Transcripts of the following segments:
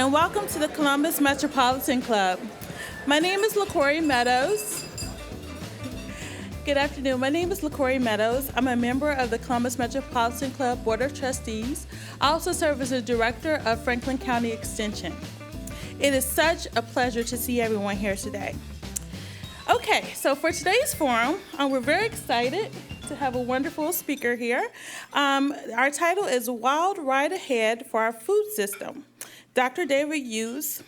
and welcome to the Columbus Metropolitan Club. My name is LaCorey Meadows. Good afternoon. My name is LaCorey Meadows. I'm a member of the Columbus Metropolitan Club Board of Trustees. I also serve as the Director of Franklin County Extension. It is such a pleasure to see everyone here today. Okay, so for today's forum, we're very excited to have a wonderful speaker here. Our title is Wild Ride Ahead for Our Food System. Dr. David Hughes.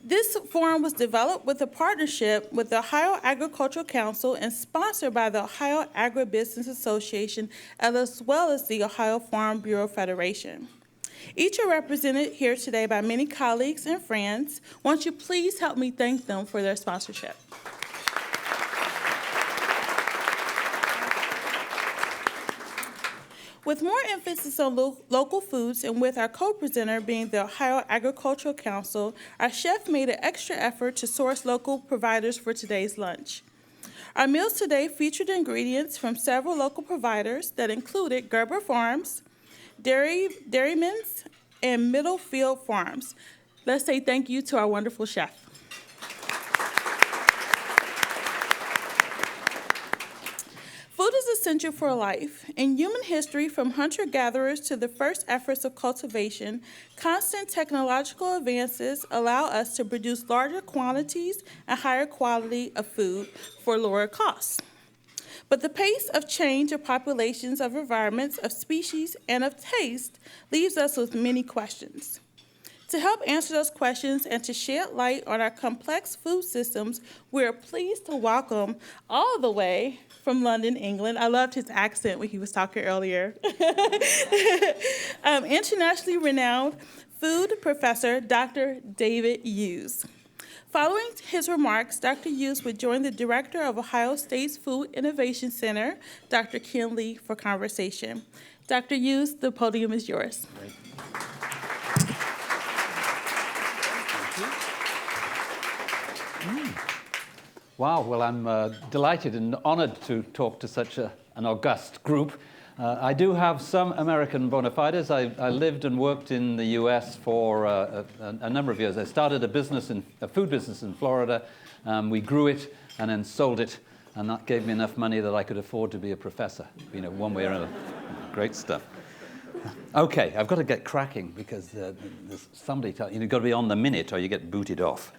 This forum was developed with a partnership with the Ohio Agricultural Council and sponsored by the Ohio Agribusiness Association, as well as the Ohio Farm Bureau Federation. Each are represented here today by many colleagues and friends. Won't you please help me thank them for their sponsorship? With more emphasis on local foods and with our co-presenter being the Ohio Agricultural Council, our chef made an extra effort to source local providers for today's lunch. Our meals today featured ingredients from several local providers that included Gerber Farms, Dairymen's, and Middlefield Farms. Let's say thank you to our wonderful chef. Food is essential for life. In human history, from hunter-gatherers to the first efforts of cultivation, constant technological advances allow us to produce larger quantities and higher quality of food for lower costs. But the pace of change of populations, of environments, of species, and of taste leaves us with many questions. To help answer those questions and to shed light on our complex food systems, we are pleased to welcome all the way from London, England. I loved his accent when he was talking earlier. Internationally renowned food professor, Dr. David Hughes. Following his remarks, Dr. Hughes would join the director of Ohio State's Food Innovation Center, Dr. Ken Lee, for conversation. Dr. Hughes, the podium is yours. Great. Wow, well, I'm delighted and honored to talk to such an august group. I do have some American bona fides. I lived and worked in the US for a number of years. I started a food business in Florida. We grew it and then sold it, and that gave me enough money that I could afford to be a professor, one way or another. Great stuff. Okay, I've got to get cracking because there's somebody telling you've got to be on the minute or you get booted off.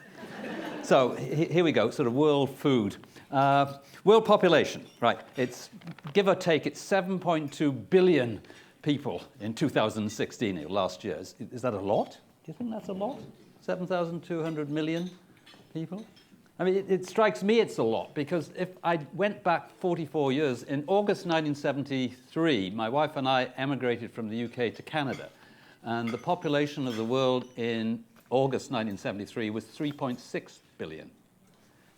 So here we go, sort of world food. World population, right, it's, give or take, it's 7.2 billion people in 2016, last year. Is that a lot? Do you think that's a lot? 7,200 million people? I mean, it strikes me it's a lot, because if I went back 44 years, in August 1973, my wife and I emigrated from the UK to Canada, and the population of the world in August 1973 was 3.6 billion.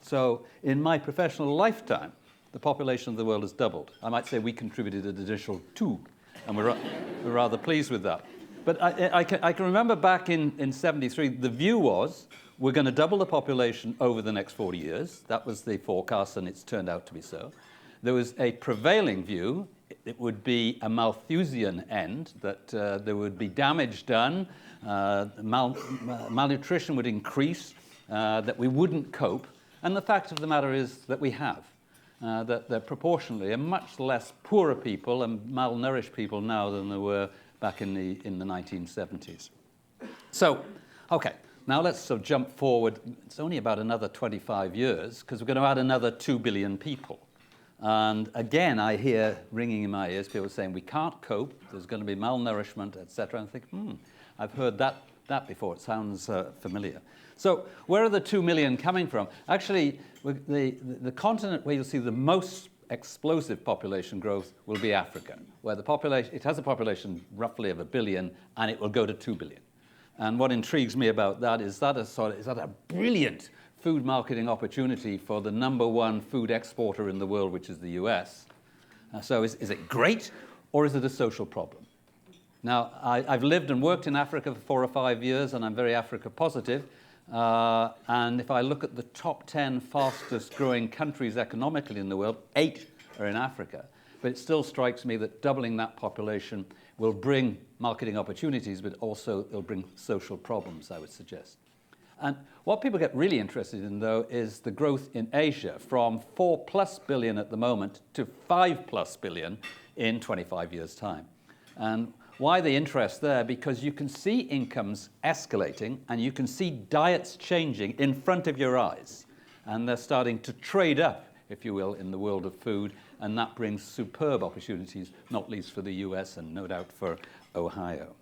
So in my professional lifetime, the population of the world has doubled. I might say we contributed an additional 2, and we're rather pleased with that. But I can remember back in 73, the view was we're going to double the population over the next 40 years. That was the forecast, and it's turned out to be so. There was a prevailing view. It would be a Malthusian end, that there would be damage done, malnutrition would increase, that we wouldn't cope. And the fact of the matter is that we have. That there proportionally are much less poorer people and malnourished people now than there were back in the 1970s. So, okay, now let's sort of jump forward. It's only about another 25 years, because we're going to add another 2 billion people. And again, I hear ringing in my ears, people saying, we can't cope, there's going to be malnourishment, etc. And I think, I've heard that before. It sounds familiar. So where are the 2 million coming from? Actually, the continent where you'll see the most explosive population growth will be Africa, where it has a population roughly of 1 billion, and it will go to 2 billion. And what intrigues me about that is that a brilliant food marketing opportunity for the #1 food exporter in the world, which is the US. So is it great, or is it a social problem? Now, I've lived and worked in Africa for 4 or 5 years, and I'm very Africa positive. And if I look at the top 10 fastest growing countries economically in the world, 8 are in Africa. But it still strikes me that doubling that population will bring marketing opportunities, but also it'll bring social problems, I would suggest. And what people get really interested in, though, is the growth in Asia from 4+ billion at the moment to 5+ billion in 25 years' time. And why the interest there? Because you can see incomes escalating and you can see diets changing in front of your eyes. And they're starting to trade up, if you will, in the world of food. And that brings superb opportunities, not least for the US and no doubt for Ohio.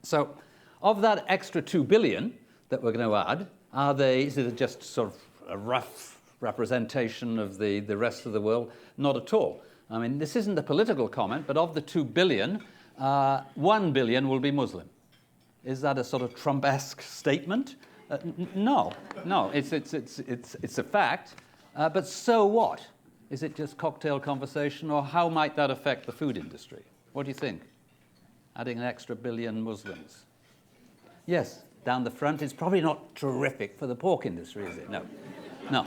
So of that extra 2 billion that we're going to add, is it just sort of a rough representation of the rest of the world? Not at all. I mean, this isn't a political comment, but of the 2 billion, 1 billion will be Muslim. Is that a sort of Trump-esque statement? No, it's a fact. But so what? Is it just cocktail conversation, or how might that affect the food industry? What do you think? Adding an extra billion Muslims? Yes, down the front. It's probably not terrific for the pork industry, is it? No. No,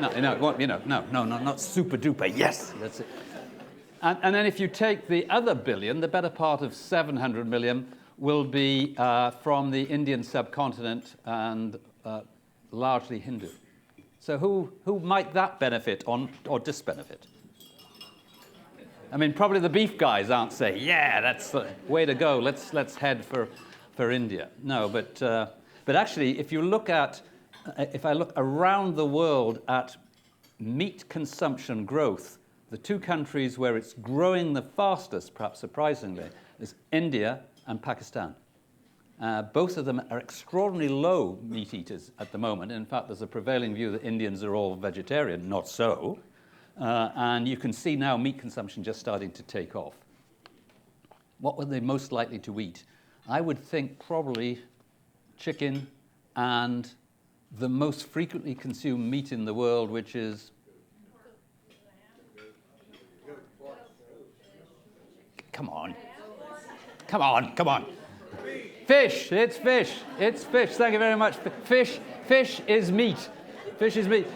not super duper. Yes, that's it. And then if you take the other billion, the better part of 700 million will be from the Indian subcontinent and largely Hindu. So who might that benefit or disbenefit? I mean, probably the beef guys aren't saying, yeah, that's the way to go. Let's head for India. No, but actually, if I look around the world at meat consumption growth, the two countries where it's growing the fastest, perhaps surprisingly, is India and Pakistan. Both of them are extraordinarily low meat eaters at the moment. In fact, there's a prevailing view that Indians are all vegetarian. Not so. And you can see now meat consumption just starting to take off. What were they most likely to eat? I would think probably chicken and the most frequently consumed meat in the world, which is... Come on. Fish. It's fish. Thank you very much. Fish is meat. Fish is meat.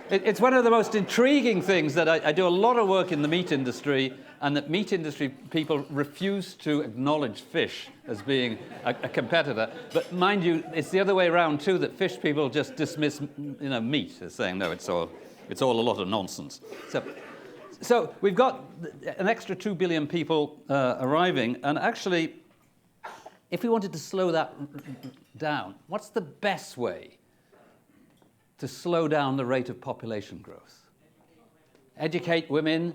It's one of the most intriguing things that I do a lot of work in the meat industry, and that meat industry people refuse to acknowledge fish as being a competitor. But mind you, it's the other way around too, that fish people just dismiss meat as saying, no, it's all a lot of nonsense. So we've got an extra 2 billion people arriving, and actually, if we wanted to slow that down, what's the best way to slow down the rate of population growth? Educate women.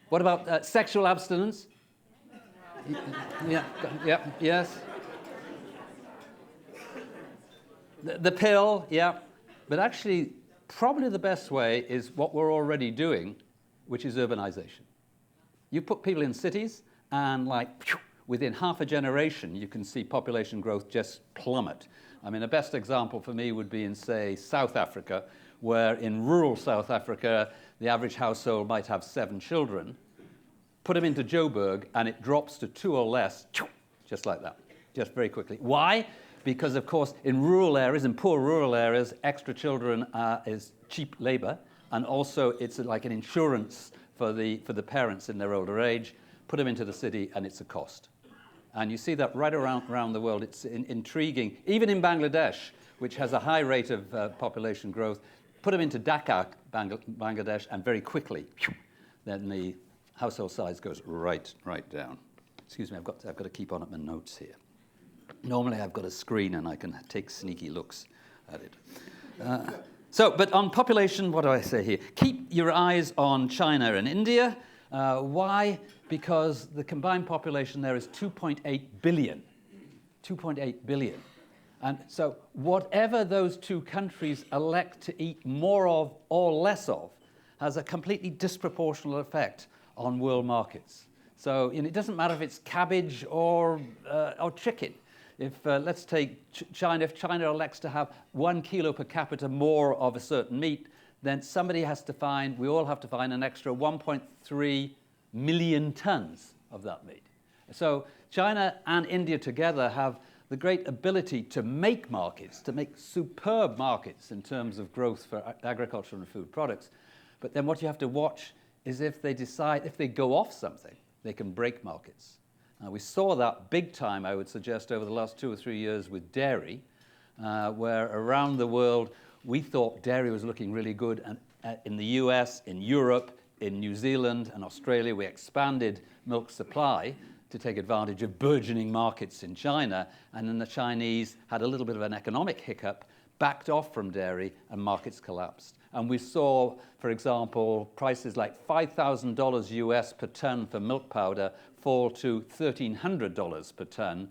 What about sexual abstinence? Yes. The pill, yeah. But actually, probably the best way is what we're already doing, which is urbanization. You put people in cities, and within half a generation, you can see population growth just plummet. I mean, the best example for me would be in, say, South Africa, where in rural South Africa, the average household might have 7 children. Put them into Joburg, and it drops to 2 or less, just like that, just very quickly. Why? Because, of course, in rural areas, in poor rural areas, extra children is cheap labor, and also it's like an insurance for the parents in their older age. Put them into the city, and it's a cost. And you see that right around the world. It's intriguing. Even in Bangladesh, which has a high rate of population growth, put them into Dhaka, Bangladesh, and very quickly, then the household size goes right down. Excuse me, I've got to keep on at my notes here. Normally I've got a screen and I can take sneaky looks at it. But on population, what do I say here? Keep your eyes on China and India. Why? Because the combined population there is 2.8 billion. 2.8 billion. And so whatever those two countries elect to eat more of or less of has a completely disproportional effect on world markets. So it doesn't matter if it's cabbage or chicken. If let's take China, if China elects to have 1 kilo per capita more of a certain meat, then we all have to find an extra 1.3 million tons of that meat. So China and India together have the great ability to make markets, to make superb markets in terms of growth for agriculture and food products. But then what you have to watch is if they go off something, they can break markets. We saw that big time, I would suggest, over the last 2 or 3 years with dairy, where around the world we thought dairy was looking really good. And in the US, in Europe, in New Zealand and Australia, we expanded milk supply to take advantage of burgeoning markets in China. And then the Chinese had a little bit of an economic hiccup, backed off from dairy, and markets collapsed. And we saw, for example, prices like $5,000 US per ton for milk powder fall to $1,300 per ton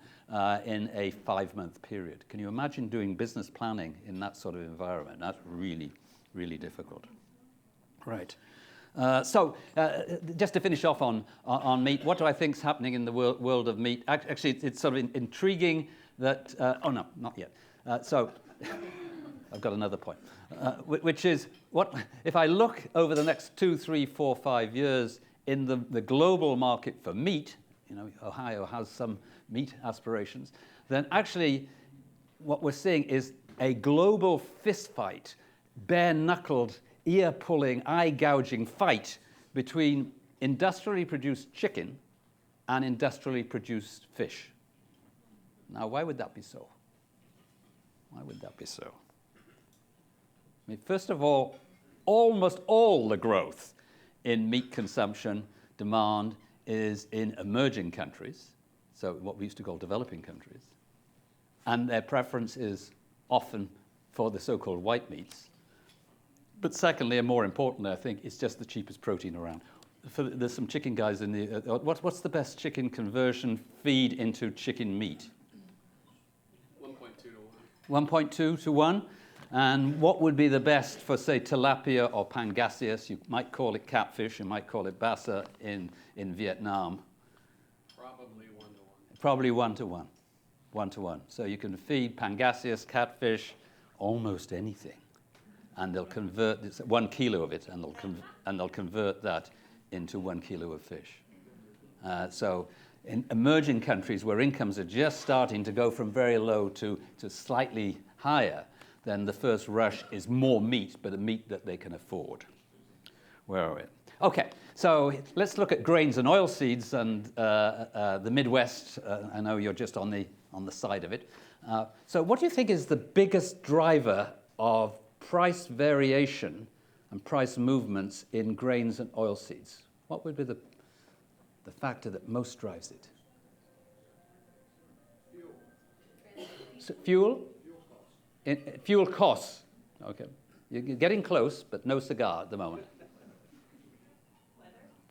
in a 5-month period. Can you imagine doing business planning in that sort of environment? That's really, really difficult. Right. So just to finish off on meat, what do I think is happening in the world of meat? Actually, it's sort of intriguing that... oh, no, not yet. So I've got another point, which is, what if I look over the next 2, 3, 4, 5 years in the global market for meat, you know, Ohio has some meat aspirations, then actually what we're seeing is a global fistfight, bare-knuckled, ear-pulling, eye-gouging fight between industrially produced chicken and industrially produced fish. Now, why would that be so? Why would that be so? I mean, first of all, almost all the growth in meat consumption demand is in emerging countries, so what we used to call developing countries, and their preference is often for the so-called white meats. But secondly, and more importantly, I think, it's just the cheapest protein around. There's some chicken guys in the... what's the best chicken conversion feed into chicken meat? 1.2 to 1. 1.2 to 1. And what would be the best for, say, tilapia or pangasius? You might call it catfish, you might call it basa in Vietnam. Probably 1 to 1. Probably 1 to 1. 1 to 1. So you can feed pangasius, catfish, almost anything. And they'll convert 1 kilo of it, and they'll convert that into 1 kilo of fish. So in emerging countries where incomes are just starting to go from very low to slightly higher, then the first rush is more meat, but a meat that they can afford. Where are we? Okay, so let's look at grains and oilseeds and the Midwest. I know you're just on the side of it. So what do you think is the biggest driver of price variation and price movements in grains and oilseeds? What would be the factor that most drives it? Fuel? Fuel costs. Okay. You're getting close, but no cigar at the moment.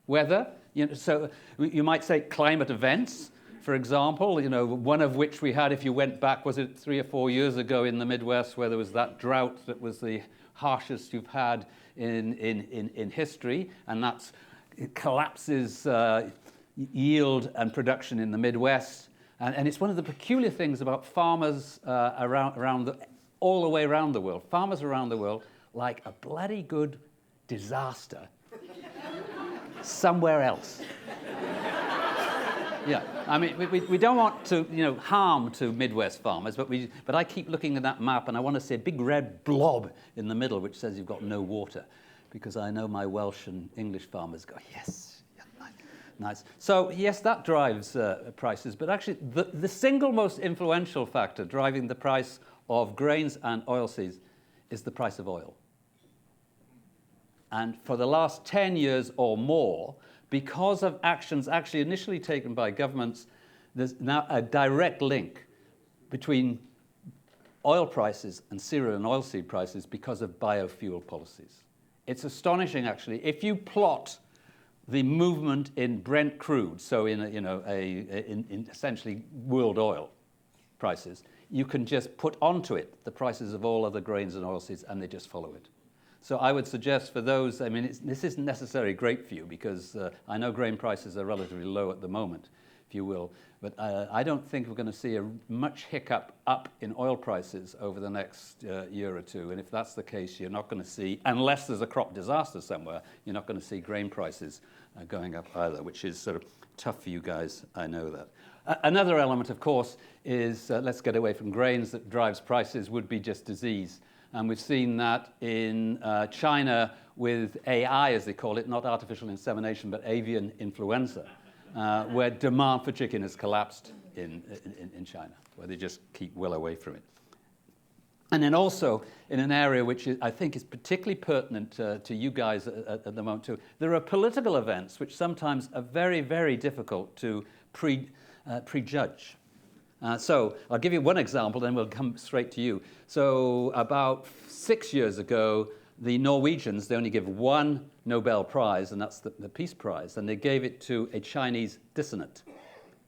Weather. You know, so you might say climate events, for example, you know, one of which we had, if you went back, was it 3 or 4 years ago in the Midwest, where there was that drought that was the harshest you've had in history, and it collapses yield and production in the Midwest. And it's one of the peculiar things about farmers all the way around the world. Farmers around the world like a bloody good disaster somewhere else. Yeah, I mean, we don't want to, harm to Midwest farmers, but I keep looking at that map and I want to see a big red blob in the middle which says you've got no water, because I know my Welsh and English farmers go, yes, yeah, nice. So yes, that drives prices, but actually the single most influential factor driving the price of grains and oilseeds is the price of oil. And for the last 10 years or more, because of actions actually initially taken by governments, there's now a direct link between oil prices and cereal and oilseed prices because of biofuel policies. It's astonishing, actually. If you plot the movement in Brent crude, so in essentially world oil prices, you can just put onto it the prices of all other grains and oilseeds, and they just follow it. So I would suggest for those, I mean, this isn't necessarily great for you, because I know grain prices are relatively low at the moment, if you will, but I don't think we're going to see a much hiccup up in oil prices over the next year or two. And if that's the case, you're not going to see, unless there's a crop disaster somewhere, you're not going to see grain prices going up either, which is sort of tough for you guys, I know that. Another element, of course, is, let's get away from grains, that drives prices would be just disease. And we've seen that in China with AI, as they call it, not artificial insemination, but avian influenza, where demand for chicken has collapsed in China, where they just keep well away from it. And then also in an area which I think is particularly pertinent to you guys at the moment too, there are political events which sometimes are very, very difficult to prejudge. So I'll give you one example, then we'll come straight to you. So about 6 years ago, the Norwegians, they only give one Nobel Prize, and that's the Peace Prize, and they gave it to a Chinese dissident.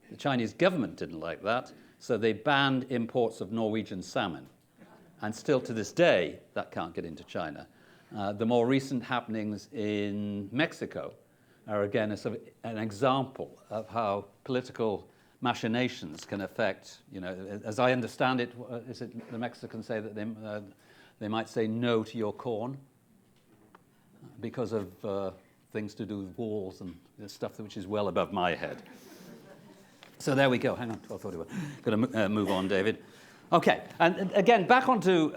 The Chinese government didn't like that, so they banned imports of Norwegian salmon. And still to this day, that can't get into China. The more recent happenings in Mexico are again an example of how political machinations can affect, as I understand it, is it the Mexicans say that they might say no to your corn because of things to do with walls and stuff which is well above my head. So there we go. Hang on, 12:41. Got to move on, David. Okay, and again, back onto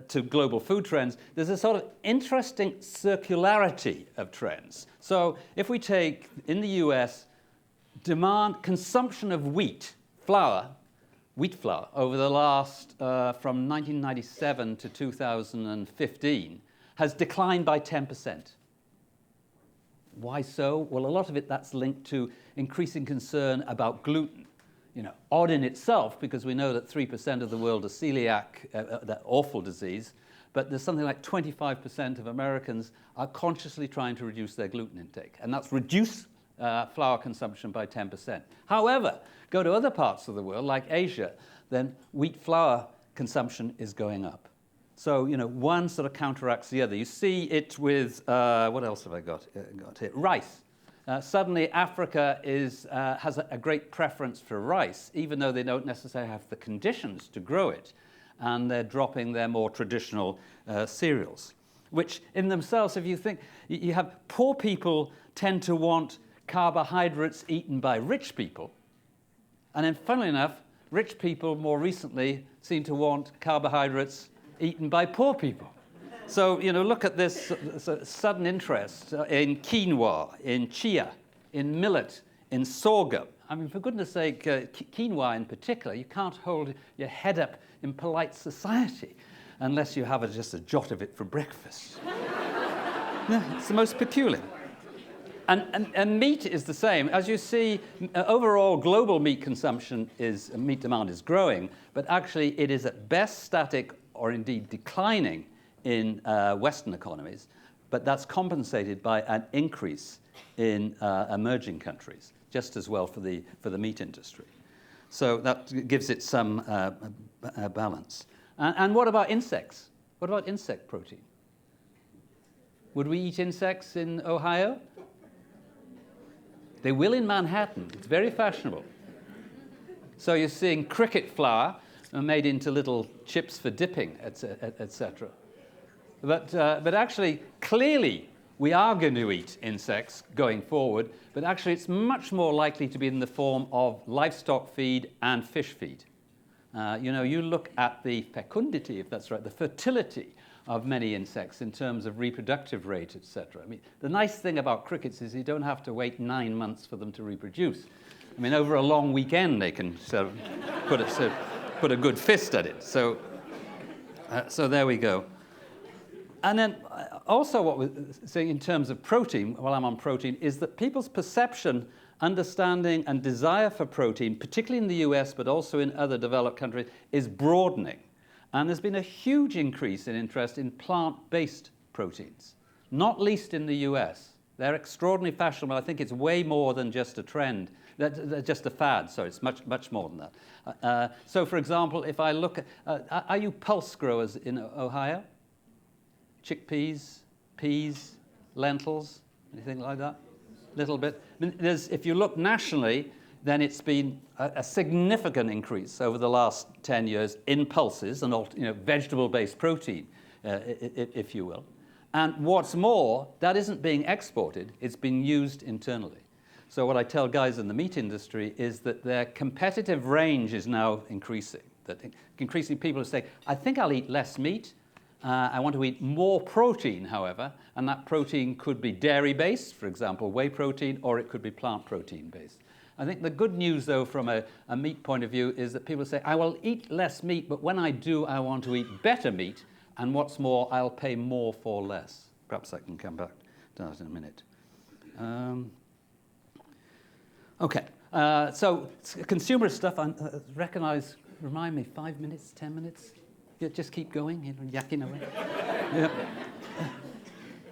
to global food trends, there's a sort of interesting circularity of trends. So if we take, in the US, consumption of wheat flour, over the last, from 1997 to 2015, has declined by 10%. Why so? Well, a lot of it that's linked to increasing concern about gluten. Odd in itself, because we know that 3% of the world are celiac, that awful disease, but there's something like 25% of Americans are consciously trying to reduce their gluten intake, and that's reduced flour consumption by 10%. However, go to other parts of the world, like Asia, then wheat flour consumption is going up. So, one sort of counteracts the other. You see it with, what else have I got here? Rice. Suddenly, Africa has a great preference for rice, even though they don't necessarily have the conditions to grow it, and they're dropping their more traditional cereals, which in themselves, if you think, you have poor people tend to want carbohydrates eaten by rich people, and then, funnily enough, rich people more recently seem to want carbohydrates eaten by poor people. So, look at this sudden interest in quinoa, in chia, in millet, in sorghum. I mean, for goodness sake, quinoa in particular, you can't hold your head up in polite society unless you have just a jot of it for breakfast. It's the most peculiar. And meat is the same. As you see, overall global meat demand is growing, but actually it is at best static or indeed declining in Western economies, but that's compensated by an increase in emerging countries, just as well for the meat industry. So that gives it some balance. And what about insects? What about insect protein? Would we eat insects in Ohio? They will in Manhattan. It's very fashionable. So you're seeing cricket flour made into little chips for dipping, etc. But actually, clearly, we are going to eat insects going forward, but actually it's much more likely to be in the form of livestock feed and fish feed. You look at the fecundity, if that's right, the fertility of many insects in terms of reproductive rate, etc. I mean, the nice thing about crickets is you don't have to wait 9 months for them to reproduce. I mean, over a long weekend, they can sort of put a good fist at it. So there we go. And then also what we're saying in terms of protein, while I'm on protein, is that people's perception, understanding, and desire for protein, particularly in the US, but also in other developed countries, is broadening. And there's been a huge increase in interest in plant-based proteins, not least in the US. They're extraordinarily fashionable. I think it's way more than just a trend, just a fad. Sorry, it's much more than that. So, for example, if I look at, are you pulse growers in Ohio? Chickpeas, peas, lentils, anything like that? A little bit. If you look nationally, then it's been a significant increase over the last 10 years in pulses and vegetable-based protein, if you will. And what's more, that isn't being exported, it's being used internally. So what I tell guys in the meat industry is that their competitive range is now increasing. That increasingly people are saying, I think I'll eat less meat, I want to eat more protein, however, and that protein could be dairy-based, for example, whey protein, or it could be plant protein-based. I think the good news, though, from a meat point of view, is that people say, I will eat less meat, but when I do, I want to eat better meat, and what's more, I'll pay more for less. Perhaps I can come back to that in a minute. Okay, so consumer stuff, I recognize, remind me, 5 minutes, 10 minutes? Yeah, just keep going, yakking away. Yeah.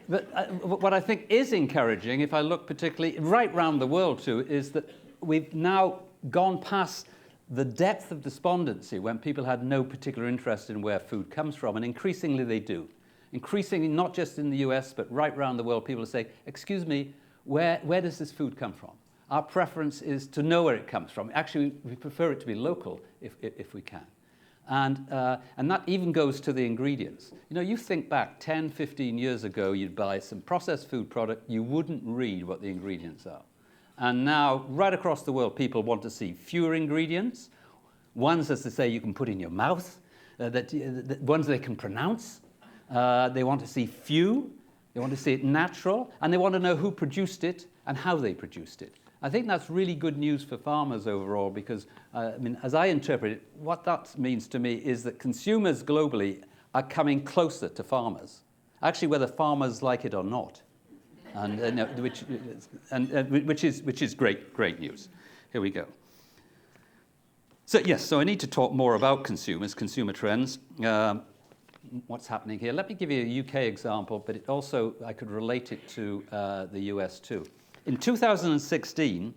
But what I think is encouraging, if I look particularly right round the world too, is that we've now gone past the depth of despondency when people had no particular interest in where food comes from, and increasingly they do. Increasingly, not just in the US, but right around the world, people say, excuse me, where does this food come from? Our preference is to know where it comes from. Actually, we prefer it to be local if we can. And that even goes to the ingredients. You know, you think back 10, 15 years ago, you'd buy some processed food product, you wouldn't read what the ingredients are. And now, right across the world, people want to see fewer ingredients, ones, as they say, you can put in your mouth, ones they can pronounce. They want to see few, they want to see it natural, and they want to know who produced it and how they produced it. I think that's really good news for farmers overall because, I mean, as I interpret it, what that means to me is that consumers globally are coming closer to farmers, actually whether farmers like it or not, and which is great news. Here we go. So yes, so I need to talk more about consumers, consumer trends. What's happening here? Let me give you a UK example, but it also I could relate it to the US too. In 2016,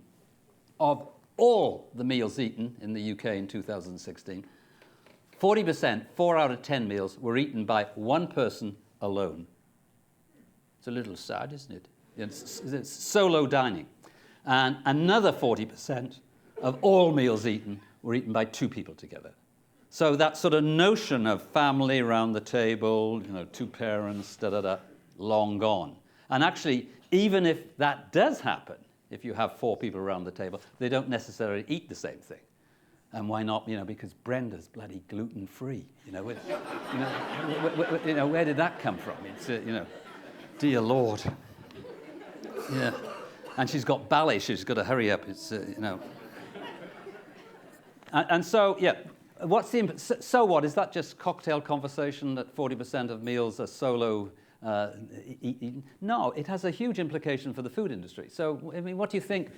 of all the meals eaten in the UK in 2016, 40%, 4 out of 10 meals, were eaten by one person alone. It's a little sad, isn't it? It's solo dining. And another 40% of all meals eaten were eaten by two people together. So that sort of notion of family around the table, you know, two parents, long gone. And actually, even if that does happen, if you have four people around the table, they don't necessarily eat the same thing. And why not? You know, because Brenda's bloody gluten-free. You know, where did that come from? It's you know, dear Lord. Yeah, and she's got ballet. She's got to hurry up. It's you know, and so yeah. What's the so what is that? Just cocktail conversation that 40% of meals are solo eaten? No, it has a huge implication for the food industry. So I mean, what do you think?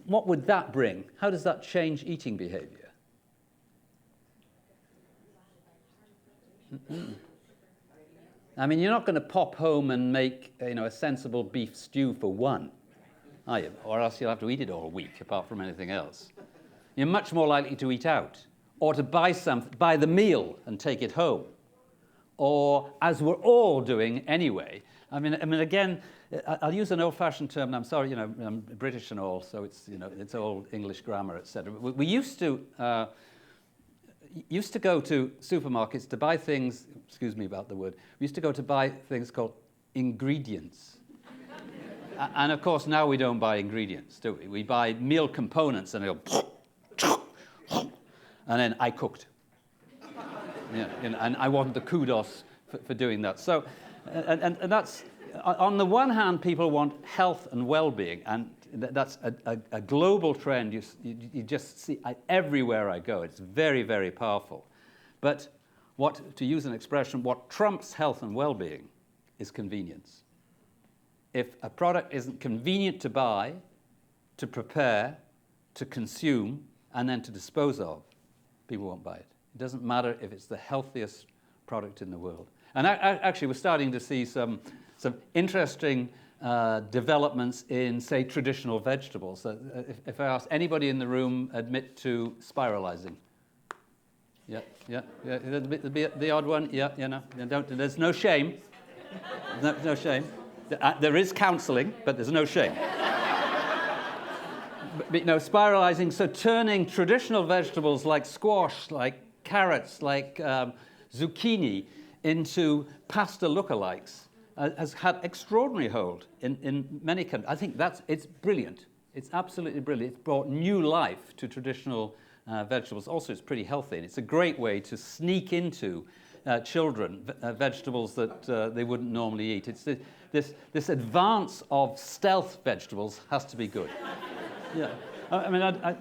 What would that bring? How does that change eating behavior? Mm-mm. I mean, you're not going to pop home and make a sensible beef stew for one, are you? Or else you'll have to eat it all week, apart from anything else. You're much more likely to eat out, or to buy the meal and take it home, or as we're all doing anyway. I mean, again, I'll use an old-fashioned term. And I'm sorry, I'm British and all, so it's all English grammar, etc. We used to go to supermarkets to buy things. Excuse me about the word. We used to go to buy things called ingredients. And of course, now we don't buy ingredients, do we? We buy meal components, and they go, and then I cooked. Yeah, and I want the kudos for doing that. So, and that's, on the one hand, people want health and well-being, and that's a global trend. You just see everywhere I go. It's very, very powerful. But to use an expression, what trumps health and well-being is convenience. If a product isn't convenient to buy, to prepare, to consume, and then to dispose of, people won't buy it. It doesn't matter if it's the healthiest product in the world. And actually, we're starting to see some interesting developments in, say, traditional vegetables. If I ask anybody in the room, admit to spiralizing. Yeah. The odd one. Yeah, there's no shame. No shame. There is counselling, but there's no shame. But, spiralizing, so turning traditional vegetables like squash, like carrots, like zucchini into pasta lookalikes has had extraordinary hold in many countries. I think it's brilliant. It's absolutely brilliant. It's brought new life to traditional vegetables. Also, it's pretty healthy, and it's a great way to sneak into children vegetables that they wouldn't normally eat. It's this advance of stealth vegetables has to be good. Yeah, I mean,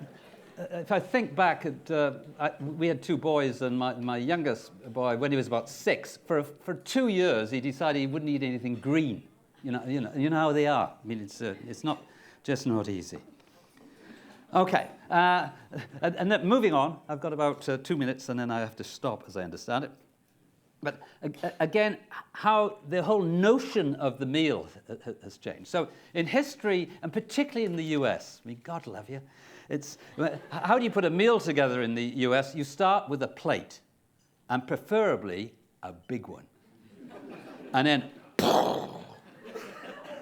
if I think back at, we had two boys, and my youngest boy, when he was about 6, for 2 years, he decided he wouldn't eat anything green. You know how they are. I mean, it's not easy. Okay, and then moving on. I've got about 2 minutes, and then I have to stop, as I understand it. But again, how the whole notion of the meal has changed. So in history, and particularly in the US, I mean, God love you, how do you put a meal together in the US? You start with a plate, and preferably a big one. And then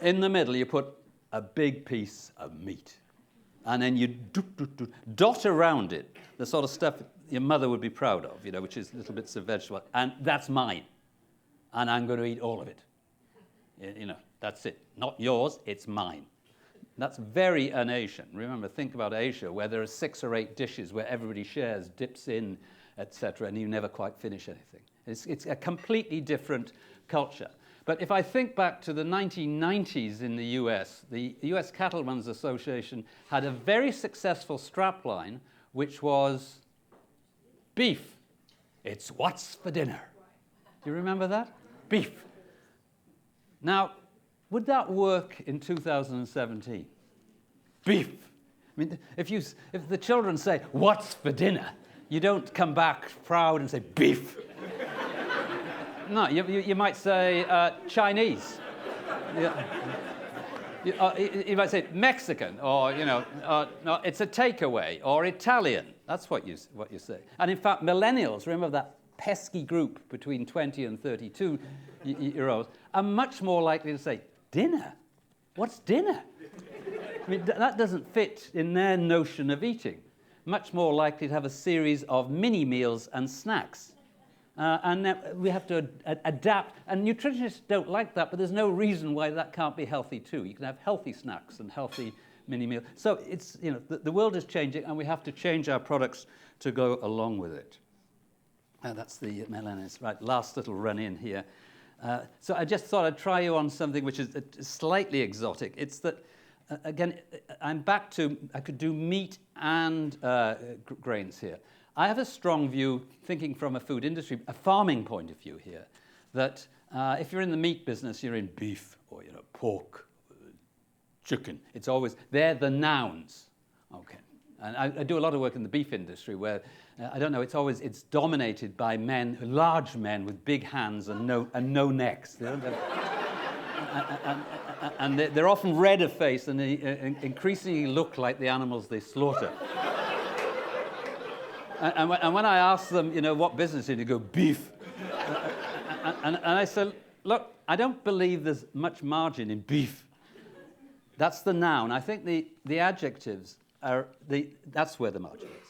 in the middle, you put a big piece of meat. And then you dot around it the sort of stuff your mother would be proud of, which is little bits of vegetable. And that's mine. And I'm going to eat all of it. That's it. Not yours, it's mine. That's very un-Asian. Remember, think about Asia, where there are 6 or 8 dishes where everybody shares, dips in, etc., and you never quite finish anything. It's a completely different culture. But if I think back to the 1990s in the US Cattlemen's Association had a very successful strapline, which was beef. It's what's for dinner. Do you remember that? Beef. Now, would that work in 2017? Beef. I mean, if the children say, what's for dinner? You don't come back proud and say, beef. No, you might say Chinese. You might say Mexican, or no, it's a takeaway, or Italian. That's what you say. And in fact, millennials, remember that pesky group between 20 and 32 year olds, are much more likely to say dinner. What's dinner? I mean, that doesn't fit in their notion of eating. Much more likely to have a series of mini meals and snacks. And we have to adapt. And nutritionists don't like that, but there's no reason why that can't be healthy too. You can have healthy snacks and healthy mini meals. So it's, the world is changing, and we have to change our products to go along with it. That's the millennials. Right, last little run in here. So I just thought I'd try you on something which is slightly exotic. It's that, again, I'm back to, I could do meat and grains here. I have a strong view, thinking from a food industry, a farming point of view here, that if you're in the meat business, you're in beef or pork, chicken. It's always, they're the nouns. Okay. And I do a lot of work in the beef industry where, I don't know, it's dominated by men, large men with big hands and no necks. And they're often red of face, and they increasingly look like the animals they slaughter. And when I ask them, what business do you go, beef. And I say, look, I don't believe there's much margin in beef. That's the noun. I think the adjectives are that's where the margin is.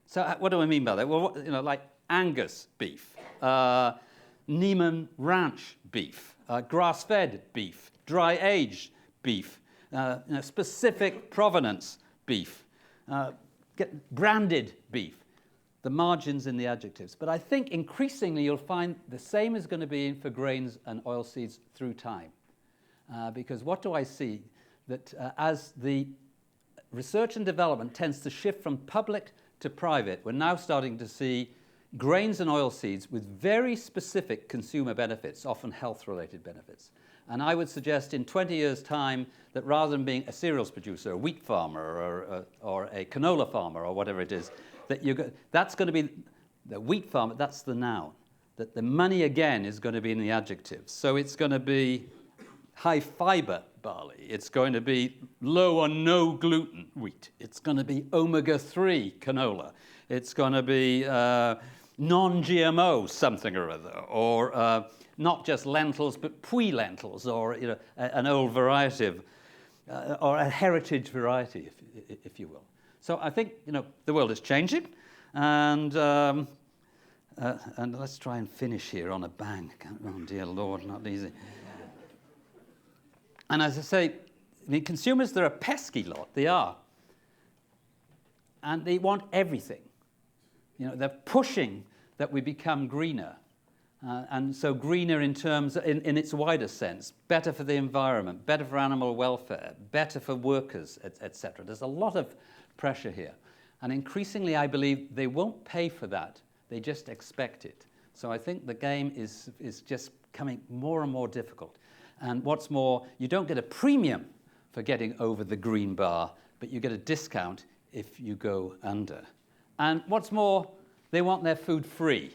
So what do I mean by that? Well, like Angus beef, Neiman Ranch beef, grass-fed beef, dry-aged beef, specific provenance beef, branded beef. The margins in the adjectives. But I think increasingly you'll find the same is going to be for grains and oilseeds through time. Because what do I see? That as the research and development tends to shift from public to private, we're now starting to see grains and oilseeds with very specific consumer benefits, often health-related benefits. And I would suggest in 20 years' time that rather than being a cereals producer, a wheat farmer, or a canola farmer, or whatever it is, that's going to be the wheat farmer, that's the noun. That the money, again, is going to be in the adjectives. So it's going to be high-fiber barley. It's going to be low or no gluten wheat. It's going to be omega-3 canola. It's going to be non-GMO something or other, or not just lentils, but pui lentils, or an old variety of, or a heritage variety, if you will. So I think the world is changing, and let's try and finish here on a bang. Oh dear Lord, not easy. And as I say, consumers, they're a pesky lot. They are, and they want everything. They're pushing that we become greener. And so greener in terms, in its wider sense, better for the environment, better for animal welfare, better for workers, etc. There's a lot of pressure here. And increasingly, I believe they won't pay for that. They just expect it. So I think the game is just becoming more and more difficult. And what's more, you don't get a premium for getting over the green bar, but you get a discount if you go under. And what's more, they want their food free.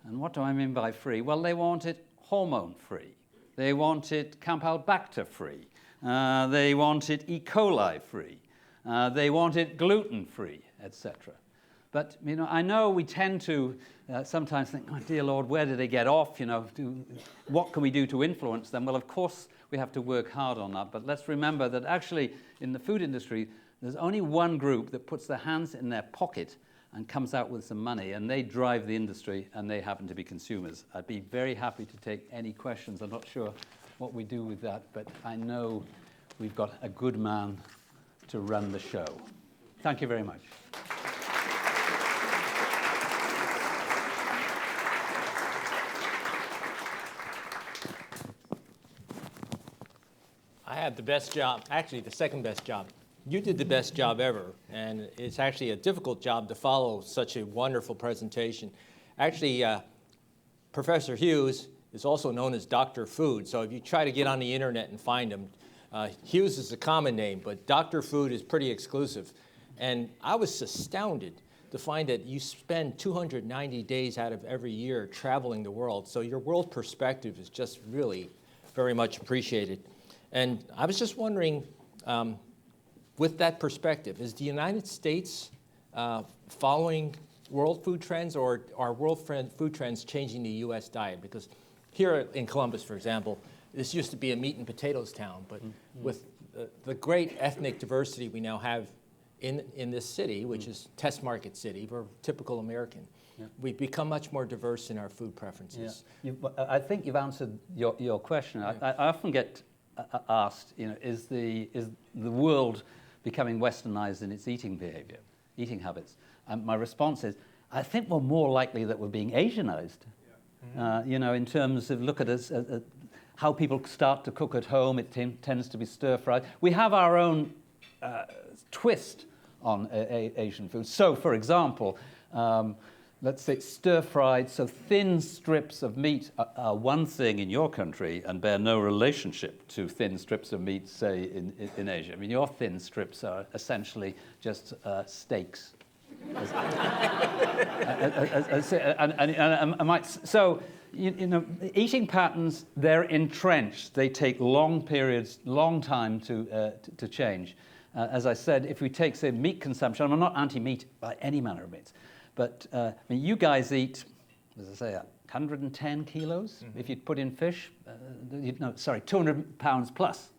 And what do I mean by free? Well, they want it hormone-free. They want it Campylobacter-free. They want it E. coli-free. They want it gluten-free, etc. But, I know we tend to sometimes think, oh, dear Lord, where do they get off? What can we do to influence them? Well, of course, we have to work hard on that. But let's remember that actually, in the food industry, there's only one group that puts their hands in their pocket and comes out with some money, and they drive the industry, and they happen to be consumers. I'd be very happy to take any questions. I'm not sure what we do with that, but I know we've got a good man to run the show. Thank you very much. I had the best job, actually the second best job. You did the best job ever, and it's actually a difficult job to follow such a wonderful presentation. Actually, Professor Hughes is also known as Dr. Food, so if you try to get on the internet and find him, Hughes is a common name, but Dr. Food is pretty exclusive. And I was astounded to find that you spend 290 days out of every year traveling the world, so your world perspective is just really very much appreciated. And I was just wondering, with that perspective, is the United States following world food trends, or are world food trends changing the U.S. diet? Because here in Columbus, for example, this used to be a meat and potatoes town, but with the great ethnic diversity we now have in this city, which is test market city, we're typical American. Yeah. We've become much more diverse in our food preferences. Yeah. I think you've answered your question. Yeah. I often get asked, is the world becoming westernized in its eating behavior, eating habits? And my response is, I think we're more likely that we're being Asianized. Yeah. In terms of, look at us, how people start to cook at home, it tends to be stir-fried. We have our own twist on Asian food. So, for example, let's say stir-fried, so thin strips of meat are one thing in your country and bear no relationship to thin strips of meat, say, in Asia. I mean, your thin strips are essentially just steaks. So, eating patterns, they're entrenched. They take long periods, long time to change. As I said, if we take, say, meat consumption, I'm not anti-meat by any manner of means, but you guys eat, as I say, 110 kilos if you put in fish. 200 pounds plus.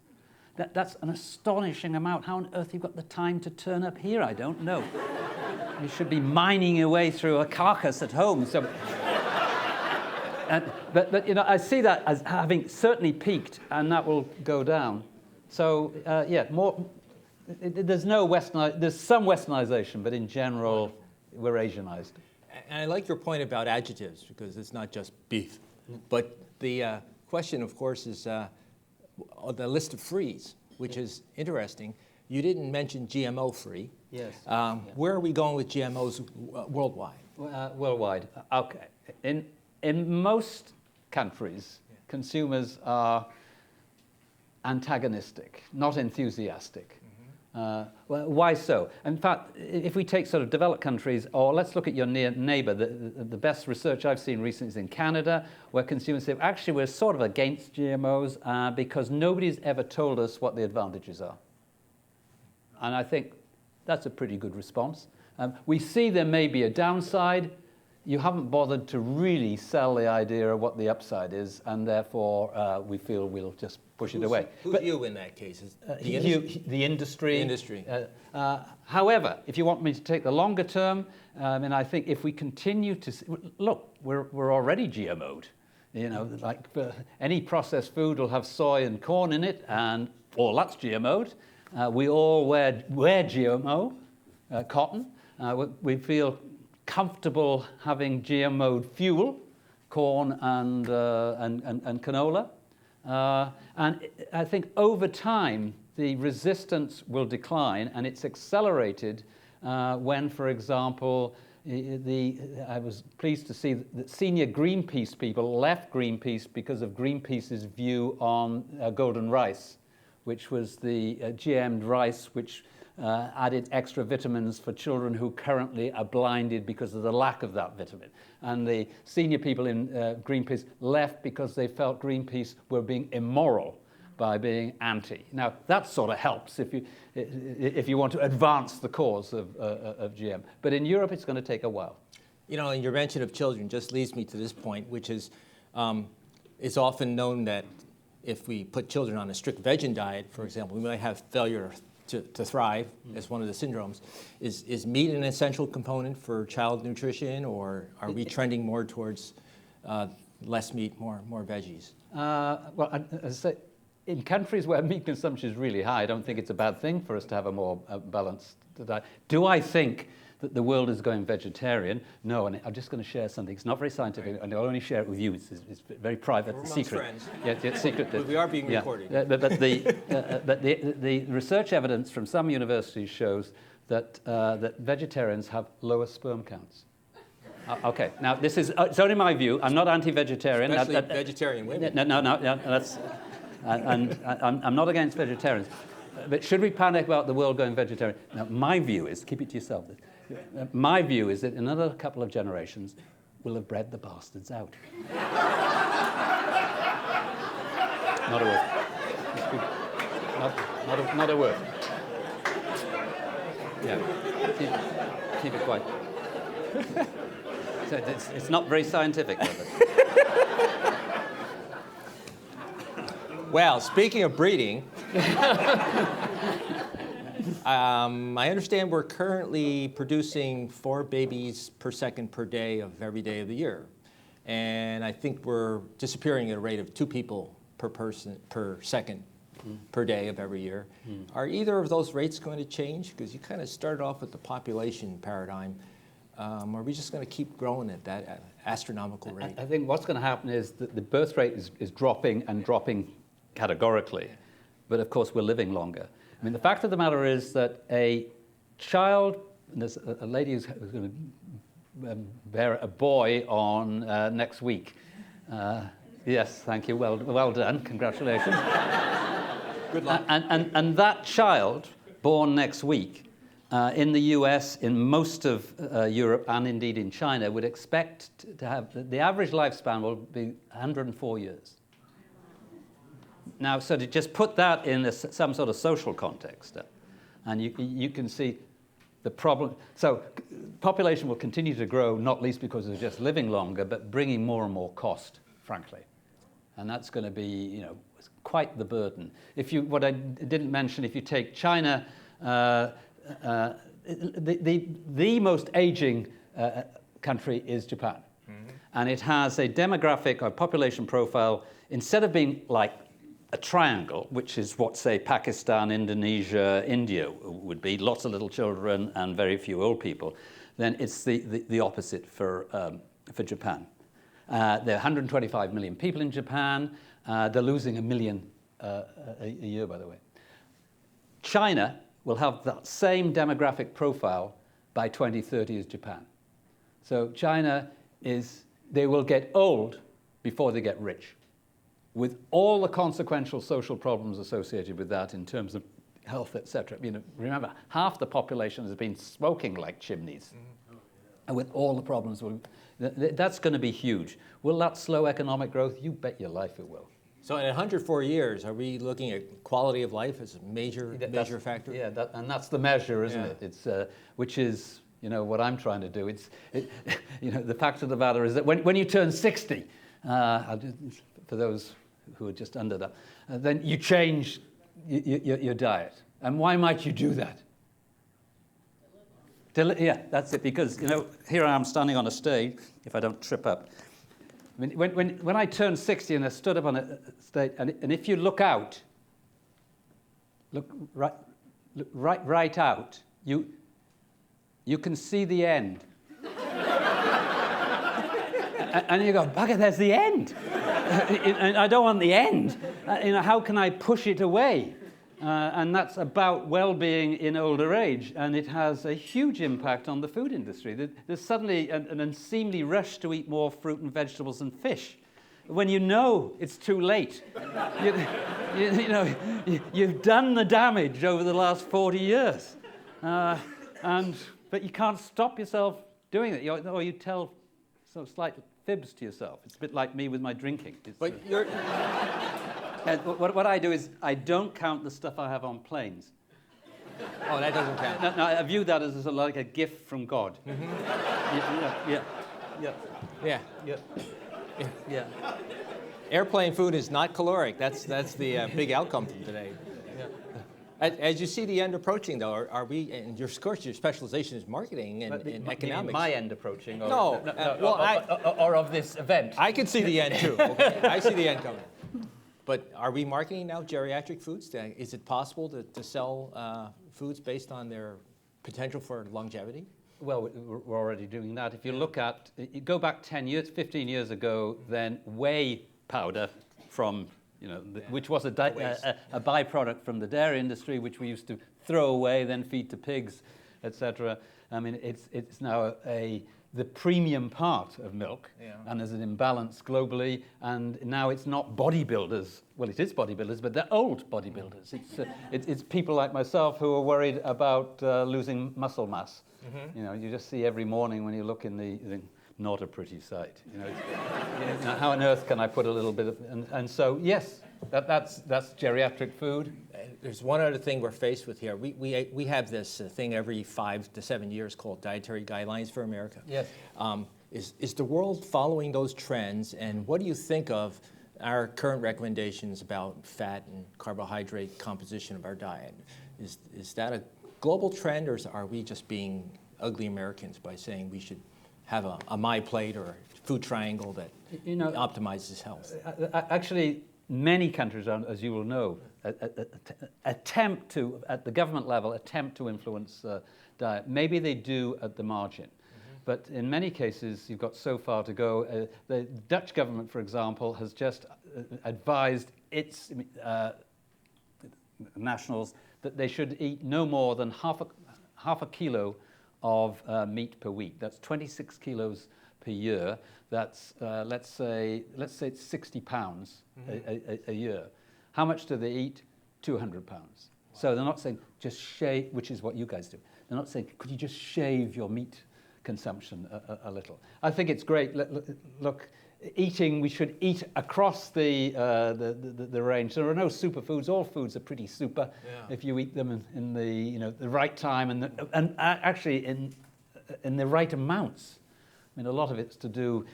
That's an astonishing amount. How on earth you've got the time to turn up here, I don't know. You should be mining your way through a carcass at home. So, but I see that as having certainly peaked, and that will go down. So more. There's some westernization, but in general, we're Asianized. And I like your point about adjectives, because it's not just beef. But the question, of course, is the list of frees, which is interesting. You didn't mention GMO-free. Yes. Where are we going with GMOs worldwide? Worldwide. Okay. In most countries, consumers are antagonistic, not enthusiastic. Well, why so? In fact, if we take sort of developed countries, or let's look at your near neighbor, the best research I've seen recently is in Canada, where consumers say, actually, we're sort of against GMOs because nobody's ever told us what the advantages are. And I think that's a pretty good response. We see there may be a downside. You haven't bothered to really sell the idea of what the upside is, and therefore we feel we'll just push it away. Who's you in that case? The industry. The industry. However, if you want me to take the longer term, and I think if we continue to look, we're already GMO'd. Like any processed food will have soy and corn in it, and all that's GMO'd. We all wear GMO cotton. We feel comfortable having GMO'd fuel. corn and canola. And I think over time, the resistance will decline, and it's accelerated when, for example, I was pleased to see that senior Greenpeace people left Greenpeace because of Greenpeace's view on golden rice, which was the GM'd rice, which added extra vitamins for children who currently are blinded because of the lack of that vitamin. And the senior people in Greenpeace left because they felt Greenpeace were being immoral by being anti. Now, that sort of helps if you want to advance the cause of GM. But in Europe, it's going to take a while. You know, and your mention of children just leads me to this point, which is it's often known that if we put children on a strict vegan diet, for example, we might have failure to thrive as one of the syndromes. Is meat an essential component for child nutrition, or are we trending more towards less meat, more veggies? Well, as I say, in countries where meat consumption is really high, I don't think it's a bad thing for us to have a more balanced diet. Do I think that the world is going vegetarian? No, and I'm just going to share something. It's not very scientific, and I'll only share it with you. It's very private, We're secret. friends. Yeah, it's secret. But we are being recorded. But the research evidence from some universities shows that vegetarians have lower sperm counts. Okay, now it's only my view. I'm not anti-vegetarian. Especially vegetarian women. No, that's. And I'm not against vegetarians. But should we panic about the world going vegetarian? Now, my view is, keep it to yourself, my view is that in another couple of generations, we'll have bred the bastards out. Not a word. Not a word. Yeah, keep it quiet. So it's not very scientific, though. Well, speaking of breeding, I understand we're currently producing 4 babies per second per day of every day of the year. And I think we're disappearing at a rate of 2 people per person per second per day of every year. Are either of those rates going to change? Because you kind of started off with the population paradigm. Are we just going to keep growing at that astronomical rate? I think what's going to happen is that the birth rate is dropping and dropping categorically, but of course we're living longer. I mean, the fact of the matter is that a child, and there's a lady who's going to bear a boy on next week. Yes, thank you. Well done. Congratulations. Good luck. And that child born next week in the US, in most of Europe, and indeed in China, would expect to have the average lifespan will be 104 years. Now, so to just put that in some sort of social context, and you can see the problem. So population will continue to grow, not least because of just living longer, but bringing more and more cost, frankly. And that's going to be, quite the burden. What I didn't mention, if you take China, the most aging country is Japan. Mm-hmm. And it has a demographic or population profile, instead of being like a triangle, which is what, say, Pakistan, Indonesia, India would be, lots of little children and very few old people, then it's the opposite for Japan. There are 125 million people in Japan. They're losing 1 million a year, by the way. China will have that same demographic profile by 2030 as Japan. So China they will get old before they get rich, with all the consequential social problems associated with that in terms of health, etc. Remember, half the population has been smoking like chimneys, and with all the problems, that's going to be huge. Will that slow economic growth? You bet your life it will. So in 104 years, are we looking at quality of life as a major factor? Yeah, and that's the measure, isn't it? It's which is what I'm trying to do. The fact of the matter is that when you turn 60, for those who are just under that, then you change your diet. And why might you do that? Yeah, that's it. Because here I am standing on a stage. If I don't trip up. I mean, when I turned 60 and I stood up on a stage, and if you look out, look right out, you can see the end. and you go, bugger, there's the end. And I don't want the end. How can I push it away? And that's about well-being in older age, and it has a huge impact on the food industry. There's suddenly an unseemly rush to eat more fruit and vegetables and fish, when you know it's too late. You've done the damage over the last 40 years, but you can't stop yourself doing it. You tell sort of slight fibs to yourself. It's a bit like me with my drinking. But you're... What I do is I don't count the stuff I have on planes. Oh, that doesn't count. No, I view that as like a gift from God. Mm-hmm. Yeah. Airplane food is not caloric. That's the big outcome from today. As you see the end approaching, though, are we? And of course, your specialization is marketing and economics. My end approaching? Or, No. or of this event. I can see the end too. Okay? I see the end coming. But are we marketing now geriatric foods? Is it possible to sell foods based on their potential for longevity? Well, we're already doing that. If you look at, you go back 10 years, 15 years ago, then whey powder from, which was a byproduct from the dairy industry, which we used to throw away, then feed to pigs, etc. I mean, it's now the premium part of milk, and there's an imbalance globally, and now it's not bodybuilders. Well, it is bodybuilders, but they're old bodybuilders. It's people like myself who are worried about losing muscle mass. Mm-hmm. You just see every morning when you look in the not a pretty sight. How on earth can I put a little bit of... And so, yes, that's geriatric food. There's one other thing we're faced with here. We have this thing every 5 to 7 years called Dietary Guidelines for America. Yes. Is the world following those trends, and what do you think of our current recommendations about fat and carbohydrate composition of our diet? Is that a global trend, or are we just being ugly Americans by saying we should have a My Plate or a food triangle that optimizes health? Actually, many countries, as you will know, attempt to, at the government level, attempt to influence diet. Maybe they do at the margin. Mm-hmm. But in many cases, you've got so far to go. The Dutch government, for example, has just advised its nationals that they should eat no more than half a kilo of meat per week. That's 26 kilos per year. That's let's say it's 60 pounds a year. How much do they eat? 200 pounds. Wow. So they're not saying just shave, which is what you guys do. They're not saying, could you just shave your meat consumption a little? I think it's great. Look, eating, we should eat across the range. There are no superfoods. All foods are pretty super if you eat them in the right time and actually in the right amounts. I mean, a lot of it's to do.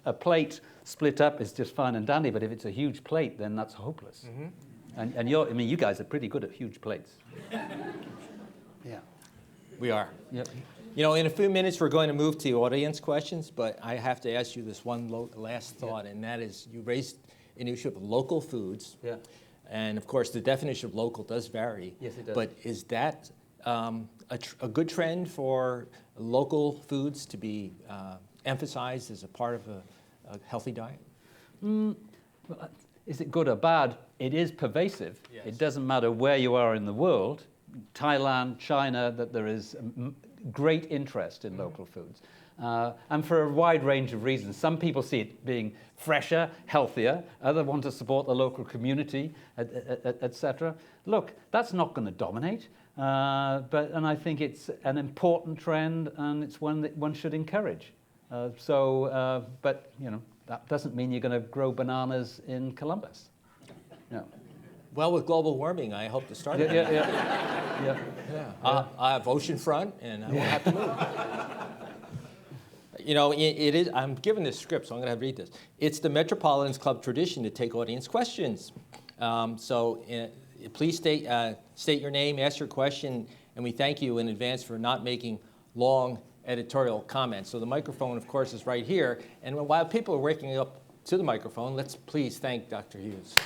A plate split up is just fine and dandy, but if it's a huge plate, then that's hopeless. Mm-hmm. And you guys are pretty good at huge plates. Yeah, we are. Yep. In a few minutes, we're going to move to audience questions, but I have to ask you this one last thought, and that is you raised an issue of local foods. Yeah. And, of course, the definition of local does vary. Yes, it does. But is that a good trend for local foods to be emphasized as a part of a healthy diet? Well, is it good or bad? It is pervasive. Yes. It doesn't matter where you are in the world. Thailand, China, that there is great interest in local foods. And for a wide range of reasons. Some people see it being fresher, healthier. Others want to support the local community, etc. Look, that's not going to dominate. And I think it's an important trend, and it's one that one should encourage. But that doesn't mean you're going to grow bananas in Columbus. No. Well, with global warming, I hope to start. Yeah. I have oceanfront, and I won't have to move. It is. I'm given this script, so I'm going to read this. It's the Metropolitan's Club tradition to take audience questions. Please state your name, ask your question, and we thank you in advance for not making long editorial comments. So the microphone, of course, is right here. And while people are waking up to the microphone, let's please thank Dr. Hughes.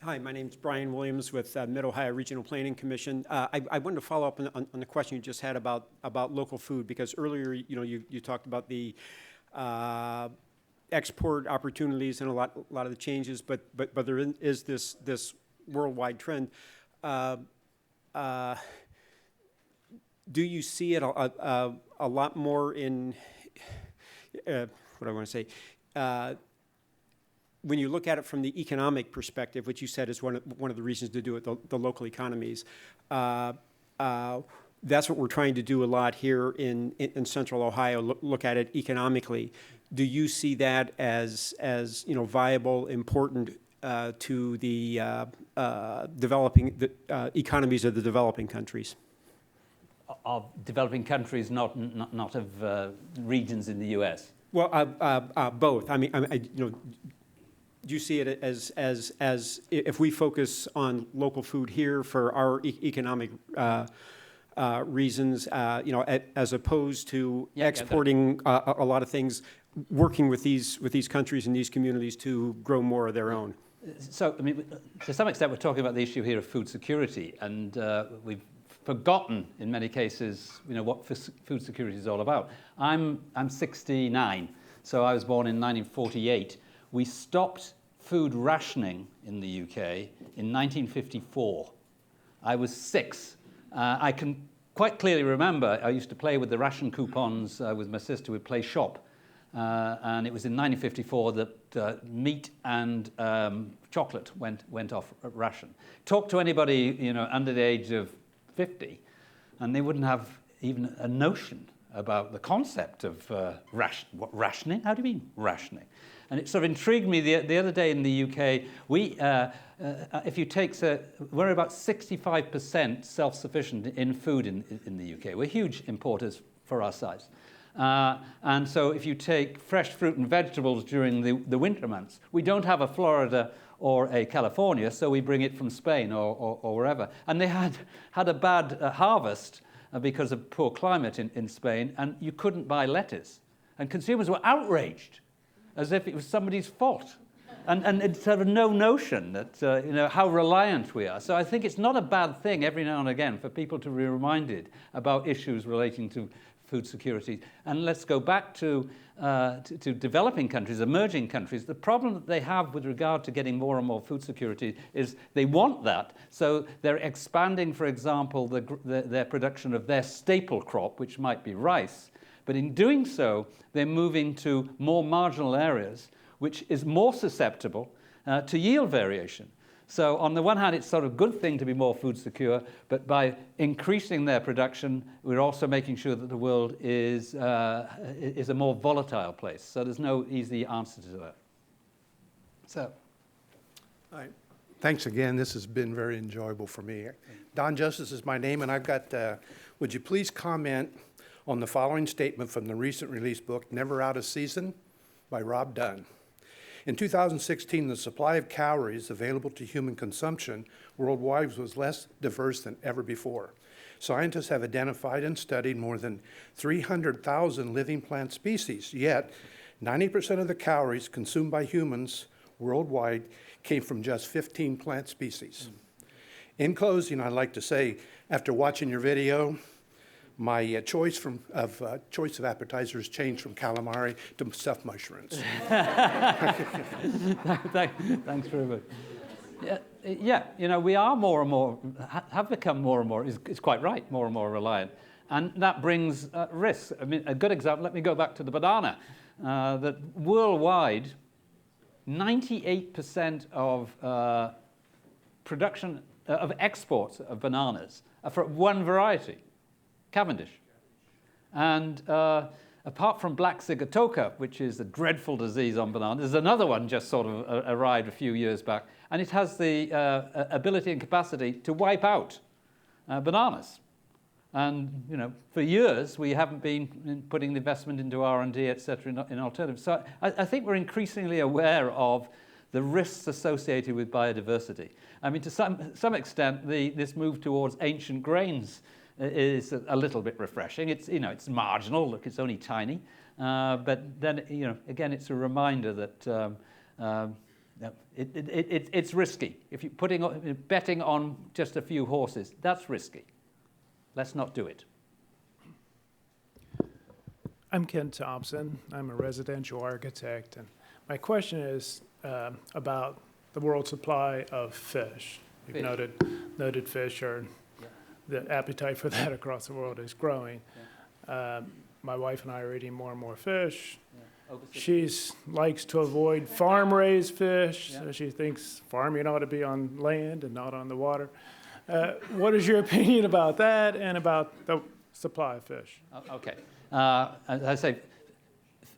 Hi, Hi, my name's Brian Williams with Mid-Ohio Regional Planning Commission. I wanted to follow up on the question you just had about local food, because earlier, you talked about the export opportunities and a lot of the changes, but there is this worldwide trend. Do you see it a lot more in what do I want to say? When you look at it from the economic perspective, which you said is one of the reasons to do it, the local economies, that's what we're trying to do a lot here in Central Ohio. Look at it economically. Do you see that as viable, important to the developing economies of the developing countries? Of developing countries, not of regions in the U.S. Well, both. I mean, do you see it as if we focus on local food here for our economic reasons, as opposed to exporting a lot of things, working with these countries and these communities to grow more of their own? So, I mean, to some extent, we're talking about the issue here of food security, and we've forgotten in many cases, what food security is all about. I'm 69, so I was born in 1948. We stopped food rationing in the UK in 1954. I was 6. I can quite clearly remember I used to play with the ration coupons with my sister. We'd play shop, and it was in 1954 that meat and chocolate went off ration. Talk to anybody under the age of 50, and they wouldn't have even a notion about the concept of rationing. How do you mean rationing? And it sort of intrigued me the other day in the UK. If you take, we're about 65% self-sufficient in food in the UK. We're huge importers for our size. And so if you take fresh fruit and vegetables during the winter months, we don't have a Florida or a California, so we bring it from Spain or wherever. And they had a bad harvest because of poor climate in Spain, and you couldn't buy lettuce. And consumers were outraged, as if it was somebody's fault. And it's sort of no notion that, how reliant we are. So I think it's not a bad thing every now and again for people to be reminded about issues relating to food security. And let's go back to developing countries, emerging countries. The problem that they have with regard to getting more and more food security is they want that. So they're expanding, for example, their production of their staple crop, which might be rice. But in doing so, they're moving to more marginal areas, which is more susceptible to yield variation. So on the one hand, it's sort of a good thing to be more food secure, but by increasing their production, we're also making sure that the world is a more volatile place. So there's no easy answer to that. So. All right. Thanks again. This has been very enjoyable for me. Don Justice is my name, and I've got, would you please comment on the following statement from the recent released book, Never Out of Season, by Rob Dunn. In 2016, the supply of calories available to human consumption worldwide was less diverse than ever before. Scientists have identified and studied more than 300,000 living plant species, yet 90% of the calories consumed by humans worldwide came from just 15 plant species. In closing, I'd like to say, after watching your video, my choice of appetizers changed from calamari to stuffed mushrooms. Thanks very much. Yeah, we are more and more, have become more and more, it's quite right, more and more reliant. And that brings risks. I mean, a good example, let me go back to the banana. That worldwide, 98% of production, of exports of bananas are for one variety. Cavendish. And apart from black sigatoka, which is a dreadful disease on bananas, there's another one just sort of arrived a few years back, and it has the ability and capacity to wipe out bananas. And for years we haven't been putting the investment into R&D, et cetera, in alternatives. So I think we're increasingly aware of the risks associated with biodiversity. I mean, to some extent, this move towards ancient grains is a little bit refreshing. It's it's marginal. Look, it's only tiny, but then again, it's a reminder that No, it's risky. If you're betting on just a few horses, that's risky. Let's not do it. I'm Ken Thompson. I'm a residential architect, and my question is about the world supply of fish. You've noted fish are, the appetite for that across the world is growing. My wife and I are eating more and more fish. She likes to avoid farm-raised fish, so she thinks farming ought to be on land and not on the water. What is your opinion about that and about the supply of fish? Okay. As I say,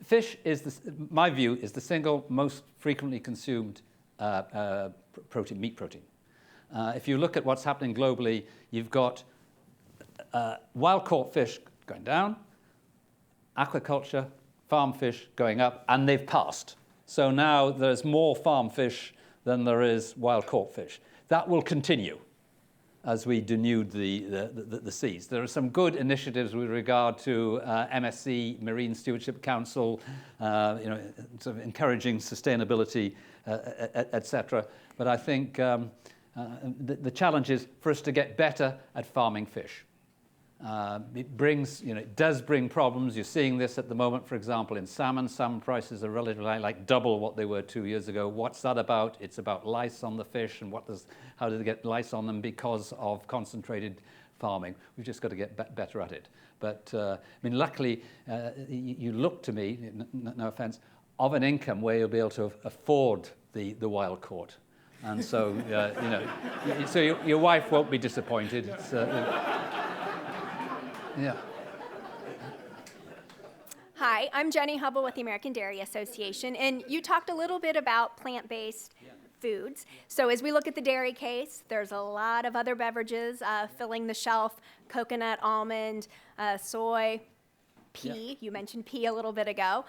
fish is, my view, is the single most frequently consumed meat protein. If you look at what's happening globally, you've got wild-caught fish going down, aquaculture, farm fish going up, and they've passed. So now there's more farm fish than there is wild-caught fish. That will continue as we denude the seas. There are some good initiatives with regard to MSC, Marine Stewardship Council, sort of encouraging sustainability, et cetera. But I think the challenge is for us to get better at farming fish. It does bring problems. You're seeing this at the moment, for example, in salmon. Salmon prices are relatively like double what they were 2 years ago. What's that about? It's about lice on the fish, and how do they get lice on them because of concentrated farming. We've just got to get better at it. But luckily, you look to me, no offense, of an income where you'll be able to afford the wild caught. And so, so your wife won't be disappointed. It's, yeah. Hi, I'm Jenny Hubble with the American Dairy Association, and you talked a little bit about plant-based foods. So as we look at the dairy case, there's a lot of other beverages filling the shelf: coconut, almond, soy, pea. You mentioned pea a little bit ago.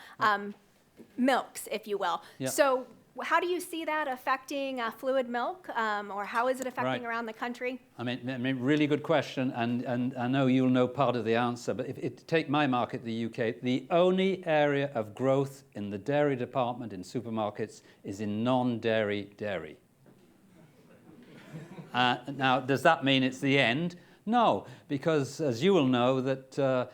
Milks, if you will. So how do you see that affecting fluid milk, or how is it affecting around the country? I mean, really good question, and I know you'll know part of the answer, but take my market, the UK, the only area of growth in the dairy department in supermarkets is in non-dairy dairy. Now, does that mean it's the end? No, because as you will know, that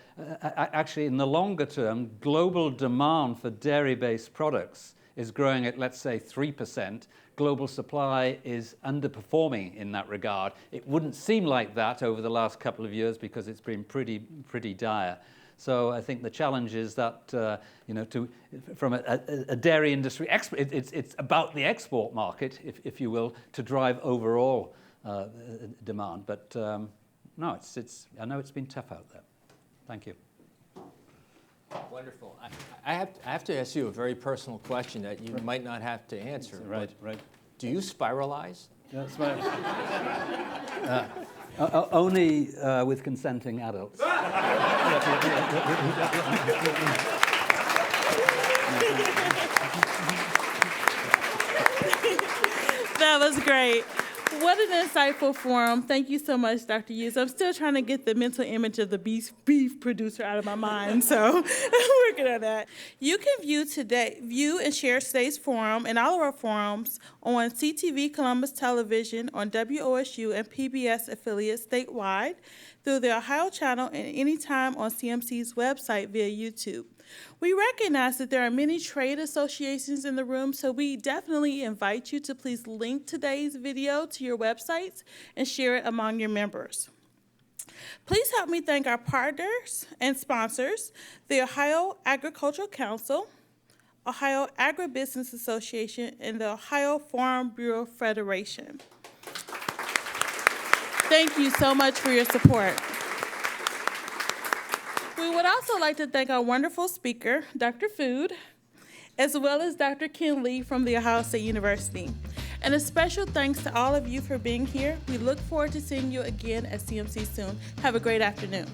actually in the longer term, global demand for dairy-based products is growing at, let's say, 3%. Global supply is underperforming in that regard. It wouldn't seem like that over the last couple of years because it's been pretty dire. So I think the challenge is that, from a dairy industry, it's about the export market, if you will, to drive overall demand. But no, I know it's been tough out there. Thank you. Wonderful. I have to ask you a very personal question that you might not have to answer. Right. Do you spiralize? That's right. Only with consenting adults. That was great. What an insightful forum. Thank you so much, Dr. Hughes. I'm still trying to get the mental image of the beef producer out of my mind, so I'm working on that. You can view and share today's forum and all of our forums on CTV Columbus Television, on WOSU and PBS affiliates statewide, through the Ohio channel, and anytime on CMC's website via YouTube. We recognize that there are many trade associations in the room, so we definitely invite you to please link today's video to your websites and share it among your members. Please help me thank our partners and sponsors: the Ohio Agricultural Council, Ohio Agribusiness Association, and the Ohio Farm Bureau Federation. Thank you so much for your support. We would also like to thank our wonderful speaker, Dr. Food, as well as Dr. Ken Lee from The Ohio State University. And a special thanks to all of you for being here. We look forward to seeing you again at CMC soon. Have a great afternoon.